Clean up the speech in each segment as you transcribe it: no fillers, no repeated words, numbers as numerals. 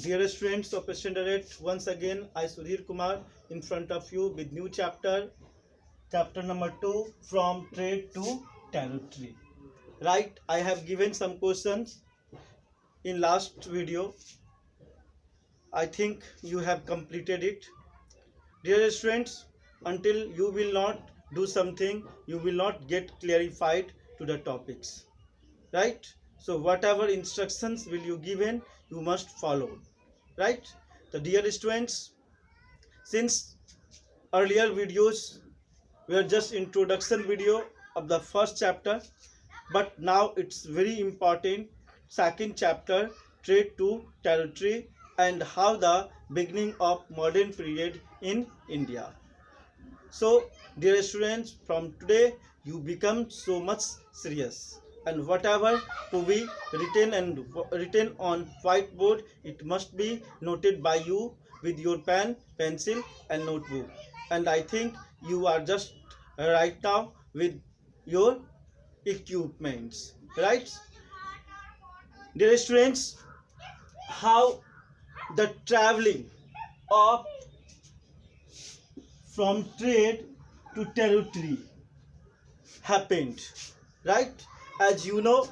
Dear students of Standard 8, once again I Sudhir Kumar in front of you with new chapter number 2, from trade to territory. Right, I have given some questions in last video. I think you have completed it. Dear students, until you will not do something, you will not get clarified to the topics. Right? So whatever instructions will you given, you must follow. Right? So dear students, since earlier videos were just introduction video of the first chapter, but now it's very important second chapter, trade to territory, and how the beginning of modern period in India. So dear students, from today you become so much serious, and whatever to be written on whiteboard, it must be noted by you with your pen, pencil and notebook. And I think you are just right now with your equipments, right? Dear students, how the traveling of from trade to territory happened, right? As you know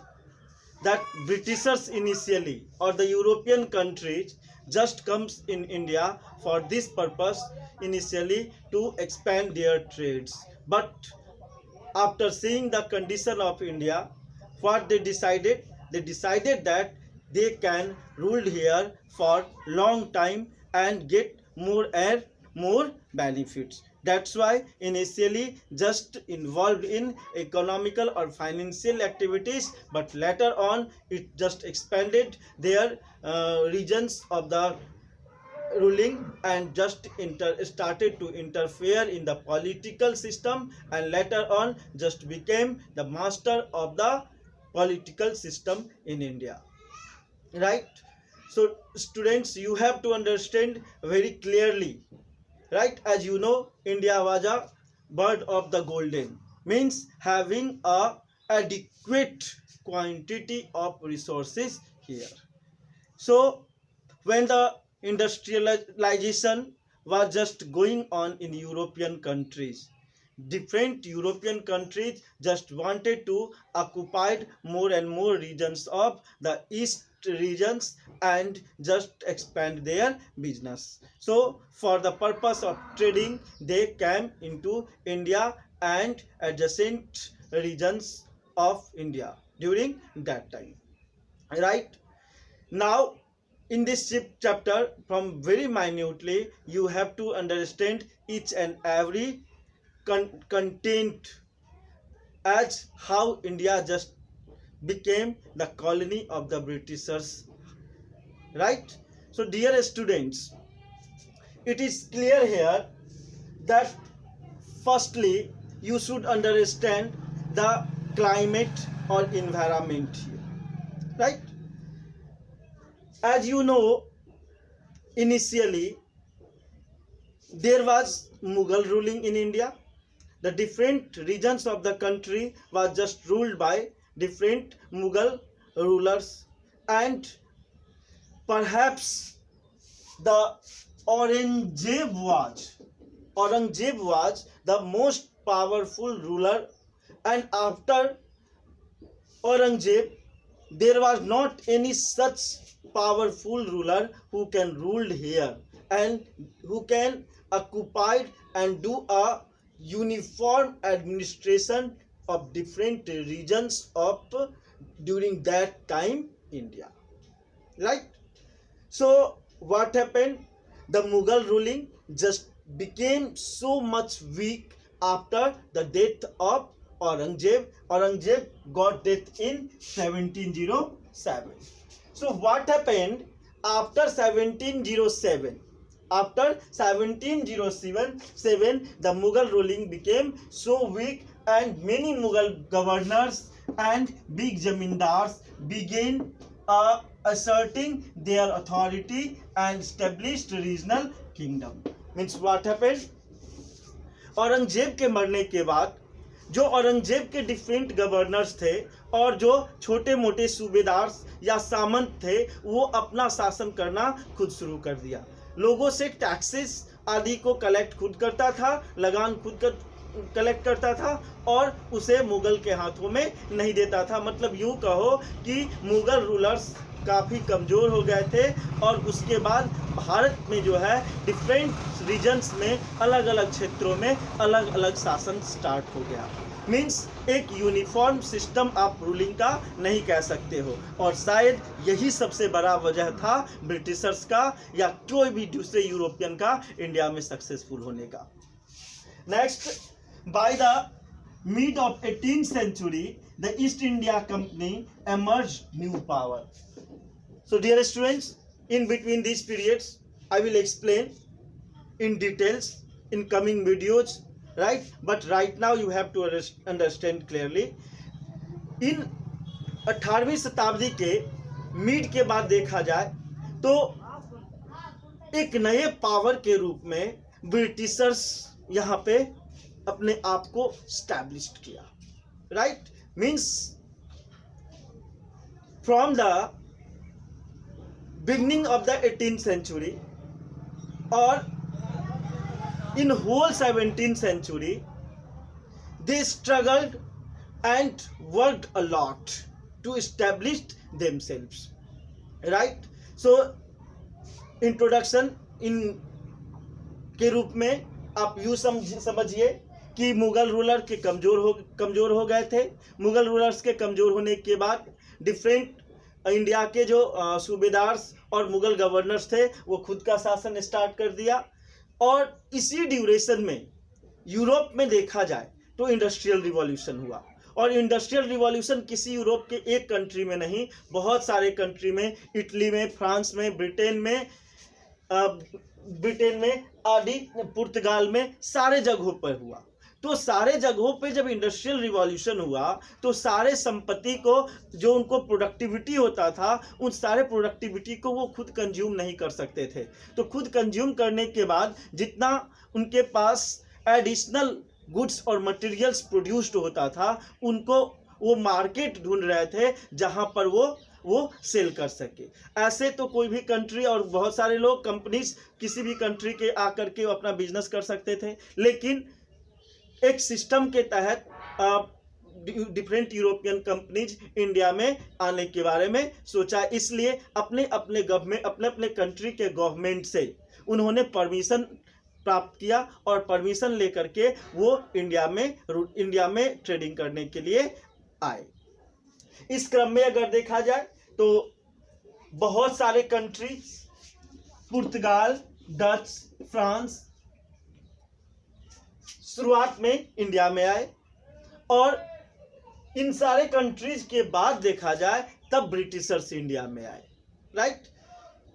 that Britishers initially, or the European countries, just comes in India for this purpose initially to expand their trades. But after seeing the condition of India, what they decided? They decided that they can rule here for long time and get more and more benefits. That's why initially just involved in economical or financial activities, but later on it just expanded their regions of the ruling and just started to interfere in the political system, and later on just became the master of the political system in India, right? So students, you have to understand very clearly, right? As you know, India was a bird of the golden, means having a adequate quantity of resources here. So when the industrialization was just going on in European countries, different European countries just wanted to occupy more and more regions of the east regions and just expand their business. So for the purpose of trading, they came into India and adjacent regions of India during that time, right? Now in this chapter, from very minutely, you have to understand each and every content, as how India just became the colony of the Britishers, right? So dear students, it is clear here that firstly you should understand the climate or environment here, right? As you know, initially there was Mughal ruling in India. The different regions of the country was just ruled by different Mughal rulers, and perhaps the Aurangzeb was the most powerful ruler, and after Aurangzeb there was not any such powerful ruler who can rule here and who can occupy and do a uniform administration of different regions of during that time India, right? So what happened? The Mughal ruling just became so much weak after the death of Aurangzeb. Aurangzeb got death in 1707. So what happened after 1707? After 1707, the Mughal ruling became so weak, and many Mughal governors and big zamindars began asserting their authority and established regional kingdom. Means what happened? Aurangzeb के मरने के बाद जो औरंगजेब के different governors थे और जो छोटे मोटे सूबेदार या सामंत थे, वो अपना शासन करना खुद शुरू कर दिया। लोगों से टैक्सेस आदि को कलेक्ट खुद करता था, लगान खुद कलेक्ट करता था और उसे मुगल के हाथों में नहीं देता था। मतलब यूँ कहो कि मुगल रूलर्स काफ़ी कमज़ोर हो गए थे और उसके बाद भारत में जो है डिफरेंट रीजन्स में अलग अलग क्षेत्रों में अलग अलग शासन स्टार्ट हो गया। मीन्स एक यूनिफॉर्म सिस्टम आप रूलिंग का नहीं कह सकते हो, और शायद यही सबसे बड़ा वजह था ब्रिटिशर्स का या कोई भी दूसरे यूरोपियन का इंडिया में सक्सेसफुल होने का। Next, by the mid of 18th century, the East India Company emerged new power. So dear students, in between these periods, I will explain in details in coming videos, right? But right now you have to understand clearly. In 18वीं शताब्दी के mid के बाद देखा जाए तो एक नए power के रूप में ब्रिटिशर्स यहाँ पे अपने आप को स्टैब्लिश्ड किया, right? Means from the beginning of the 18th century और in whole 17th century they struggled and worked a lot to establish themselves, right? So introduction इन के रूप में आप यूँ समझिए कि मुगल रूलर के कमज़ोर हो गए थे। मुगल रूलर्स के कमज़ोर होने के बाद डिफरेंट इंडिया के जो सूबेदार और मुगल गवर्नर्स थे वो खुद का शासन स्टार्ट कर दिया। और इसी ड्यूरेशन में यूरोप में देखा जाए तो इंडस्ट्रियल रिवॉल्यूशन हुआ, और इंडस्ट्रियल रिवॉल्यूशन किसी यूरोप के एक कंट्री में नहीं, बहुत सारे कंट्री में, इटली में, फ्रांस में, ब्रिटेन में आदि, पुर्तगाल में, सारे जगहों पर हुआ। तो सारे जगहों पे जब इंडस्ट्रियल रिवॉल्यूशन हुआ तो सारे संपत्ति को, जो उनको प्रोडक्टिविटी होता था, उन सारे प्रोडक्टिविटी को वो खुद कंज्यूम नहीं कर सकते थे। तो खुद कंज्यूम करने के बाद जितना उनके पास एडिशनल गुड्स और मटेरियल्स प्रोड्यूस्ड होता था, उनको वो मार्केट ढूंढ रहे थे जहाँ पर वो सेल कर सके। ऐसे तो कोई भी कंट्री और बहुत सारे लोग, कंपनीज किसी भी कंट्री के आकर के अपना बिजनेस कर सकते थे, लेकिन एक सिस्टम के तहत डिफरेंट यूरोपियन कंपनीज इंडिया में आने के बारे में सोचा। इसलिए अपने अपने कंट्री के गवर्नमेंट से उन्होंने परमिशन प्राप्त किया और परमिशन लेकर के वो इंडिया में ट्रेडिंग करने के लिए आए। इस क्रम में अगर देखा जाए तो बहुत सारे कंट्रीज, पुर्तगाल, डच, फ्रांस शुरुआत में इंडिया में आए, और इन सारे कंट्रीज के बाद देखा जाए तब ब्रिटिशर्स इंडिया में आए, राइट?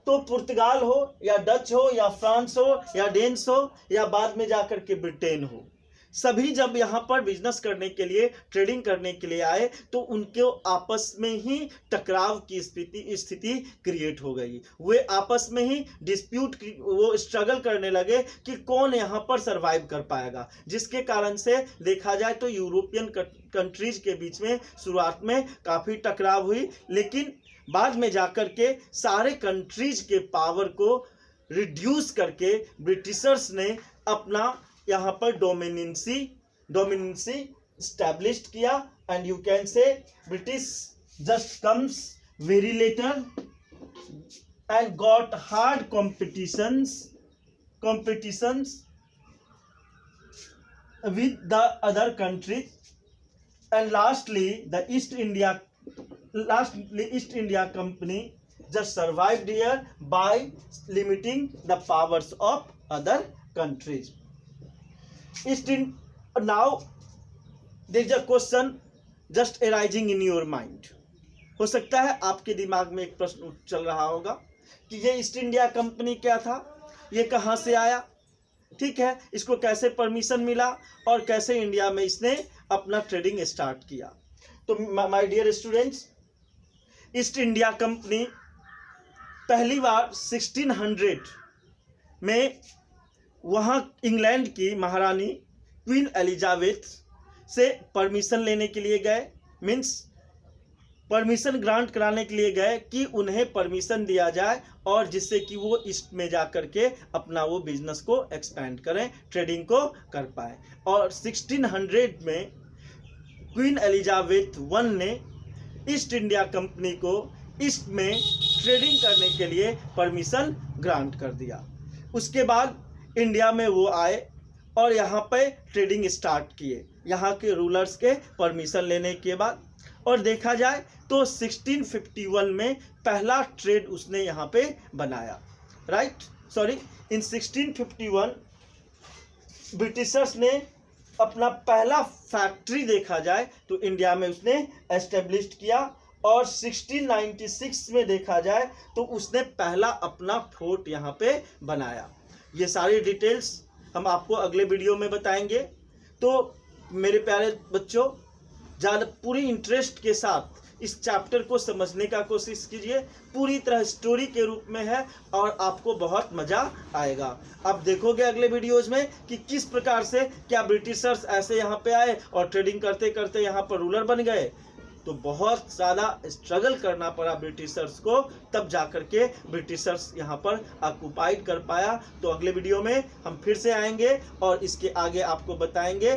तो पुर्तगाल हो या डच हो या फ्रांस हो या डेन्स हो या बाद में जाकर के ब्रिटेन हो, सभी जब यहाँ पर बिजनेस करने के लिए, ट्रेडिंग करने के लिए आए तो उनके आपस में ही टकराव की स्थिति क्रिएट हो गई। वे आपस में ही डिस्प्यूट, वो स्ट्रगल करने लगे कि कौन यहाँ पर सरवाइव कर पाएगा, जिसके कारण से देखा जाए तो यूरोपियन कंट्रीज के बीच में शुरुआत में काफ़ी टकराव हुई, लेकिन बाद में जाकर के सारे कंट्रीज के पावर को रिड्यूस करके ब्रिटिशर्स ने अपना यहाँ पर डोमिनेंसी established किया। And you can say British just comes very later and got hard competitions with the other countries, and lastly East India Company just survived here by limiting the powers of other countries. Now there is a question just arising in your mind. हो सकता है आपके दिमाग में एक प्रश्न चल रहा होगा कि ये ईस्ट इंडिया कंपनी क्या था, ये कहाँ से आया, ठीक है, इसको कैसे परमिशन मिला और कैसे इंडिया में इसने अपना ट्रेडिंग स्टार्ट किया। तो my dear students, East India Company पहली बार 1600 में वहाँ इंग्लैंड की महारानी क्वीन एलिजाबेथ से परमिशन लेने के लिए गए, मीन्स परमिशन ग्रांट कराने के लिए गए कि उन्हें परमिशन दिया जाए और जिससे कि वो ईस्ट में जा कर के अपना वो बिजनेस को एक्सपेंड करें, ट्रेडिंग को कर पाए। और 1600 में क्वीन एलिजाबेथ वन ने ईस्ट इंडिया कंपनी को ईस्ट में ट्रेडिंग करने के लिए परमिशन ग्रांट कर दिया। उसके बाद इंडिया में वो आए और यहाँ पे ट्रेडिंग स्टार्ट किए, यहाँ के रूलर्स के परमिशन लेने के बाद। और देखा जाए तो 1651 में पहला ट्रेड उसने यहाँ पे बनाया, इन 1651 ब्रिटिशर्स ने अपना पहला फैक्ट्री देखा जाए तो इंडिया में उसने एस्टेब्लिश किया। और 1696 में देखा जाए तो उसने पहला अपना फोर्ट यहाँ पे बनाया। ये सारी डिटेल्स हम आपको अगले वीडियो में बताएंगे। तो मेरे प्यारे बच्चों, ज़्यादा पूरी इंटरेस्ट के साथ इस चैप्टर को समझने का कोशिश कीजिए। पूरी तरह स्टोरी के रूप में है और आपको बहुत मज़ा आएगा। आप देखोगे अगले वीडियोज़ में कि किस प्रकार से क्या ब्रिटिशर्स ऐसे यहाँ पे आए और ट्रेडिंग करते करते यहाँ पर रूलर बन गए। तो बहुत ज़्यादा स्ट्रगल करना पड़ा ब्रिटिशर्स को, तब जा कर के ब्रिटिशर्स यहाँ पर ऑक्युपाइड कर पाया। तो अगले वीडियो में हम फिर से आएंगे और इसके आगे आपको बताएंगे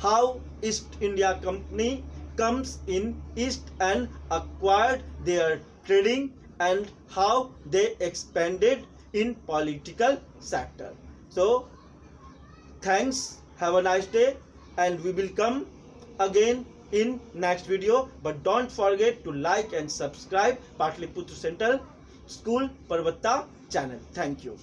how east India company comes in east and acquired their trading and how they expanded in political sector. So thanks, have a nice day, and we will come again in next video. But don't forget to like and subscribe Patliputra Central School Parvatta channel. Thank you.